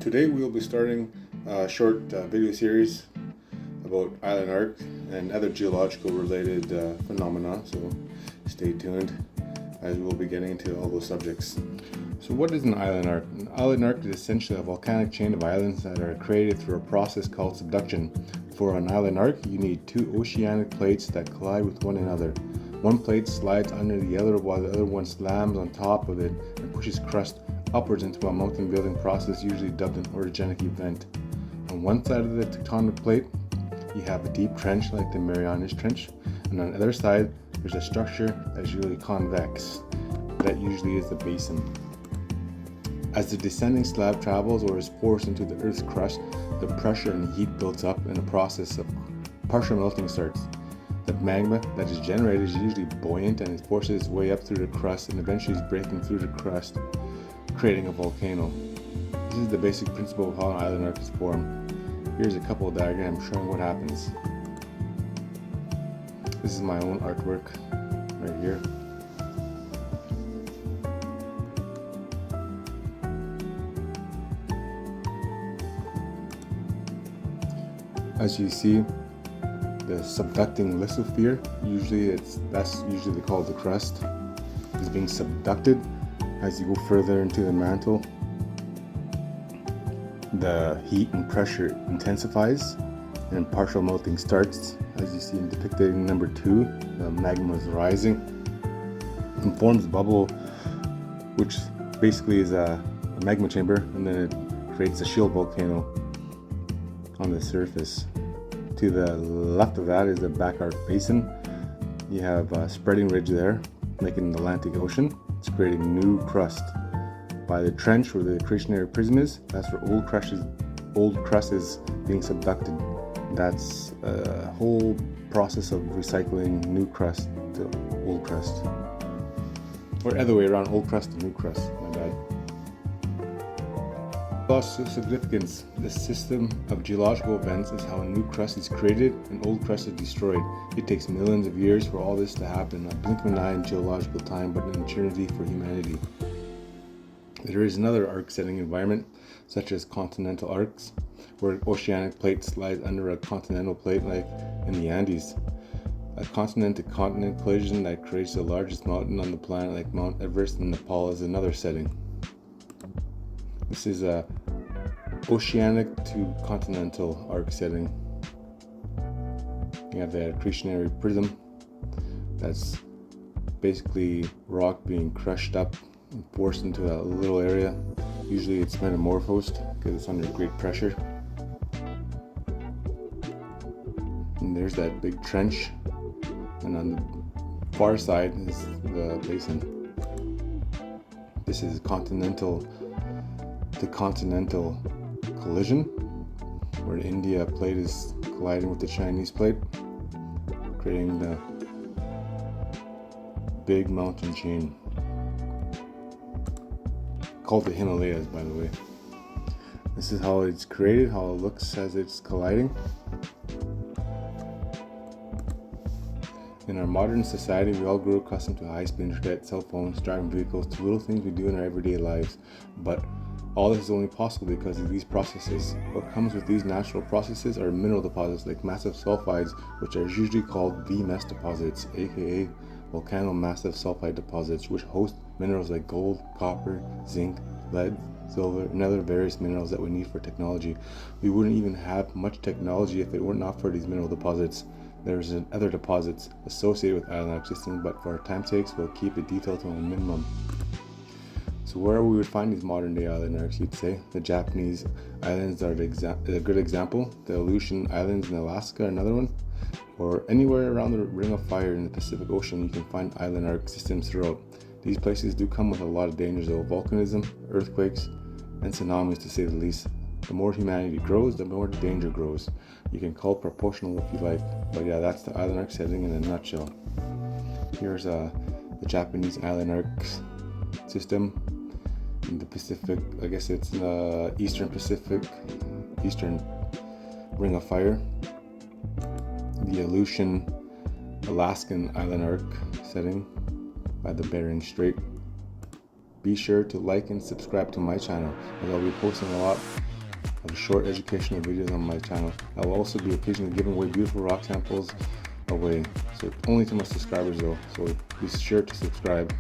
Today we'll be starting a short video series about island arc and other geological related phenomena, so stay tuned as we'll be getting into all those subjects. So what is an island arc? An island arc is essentially a volcanic chain of islands that are created through a process called subduction. For an island arc, you need two oceanic plates that collide with one another. One plate slides under the other while the other one slams on top of it and pushes crust upwards into a mountain building process usually dubbed an orogenic event. On one side of the tectonic plate, you have a deep trench like the Marianas Trench, and on the other side, there's a structure that's usually convex. That usually is the basin. As the descending slab travels or is forced into the Earth's crust, the pressure and heat builds up and a process of partial melting starts. The magma that is generated is usually buoyant and it forces its way up through the crust and eventually is breaking through the crust, creating a volcano. This is the basic principle of how an island arc is formed. Here's a couple of diagrams showing what happens. This is my own artwork right here. As you see, the subducting lithosphere, that's usually called the crust, is being subducted. As you go further into the mantle, the heat and pressure intensifies and partial melting starts. As you see depicted in number 2, the magma is rising and forms a bubble, which basically is a magma chamber, and then it creates a shield volcano on the surface. To the left of that is the back arc basin. You have a spreading ridge there, making the Atlantic Ocean. It's creating new crust. By the trench where the accretionary prism is, that's where old crust is being subducted. That's a whole process of recycling new crust to old crust. Or other way around, old crust to new crust, my bad. Loss of significance. The system of geological events is how a new crust is created and old crust is destroyed. It takes millions of years for all this to happen, a blink of an eye in geological time, but an eternity for humanity. There is another arc setting environment, such as continental arcs, where an oceanic plate slides under a continental plate like in the Andes. A continent-to-continent collision that creates the largest mountain on the planet like Mount Everest in Nepal is another setting. This is a oceanic to continental arc setting. You have the accretionary prism. That's basically rock being crushed up and forced into a little area. Usually it's metamorphosed because it's under great pressure. And there's that big trench. And on the far side is the basin. This is continental to continental collision, where the India plate is colliding with the Chinese plate, creating the big mountain chain called the Himalayas, by the way. This is how it's created, how it looks as it's colliding. In our modern society, we all grew accustomed to high-speed internet, cell phones, driving vehicles, to little things we do in our everyday lives, but all this is only possible because of these processes. What comes with these natural processes are mineral deposits like massive sulfides, which are usually called VMS deposits, aka volcanomassive sulfide deposits, which host minerals like gold, copper, zinc, lead, silver, and other various minerals that we need for technology. We wouldn't even have much technology if it were not for these mineral deposits. There's other deposits associated with island arc systems, but for our time's sakes, we'll keep it detailed to a minimum. So where we would find these modern day island arcs, you'd say? The Japanese islands are a good example. The Aleutian Islands in Alaska are another one. Or anywhere around the Ring of Fire in the Pacific Ocean, you can find island arc systems throughout. These places do come with a lot of dangers though: volcanism, earthquakes, and tsunamis, to say the least. The more humanity grows, the more the danger grows. You can call it proportional if you like, but yeah, that's the island arc setting in a nutshell. Here's the Japanese island arc system in the Pacific. I guess it's the Eastern Pacific, Eastern Ring of Fire. The Aleutian Alaskan island arc setting by the Bering Strait. Be sure to like and subscribe to my channel, as I'll be posting a lot of short educational videos on my channel. I will also be occasionally giving away beautiful rock samples away, so only to my subscribers though, so be sure to subscribe.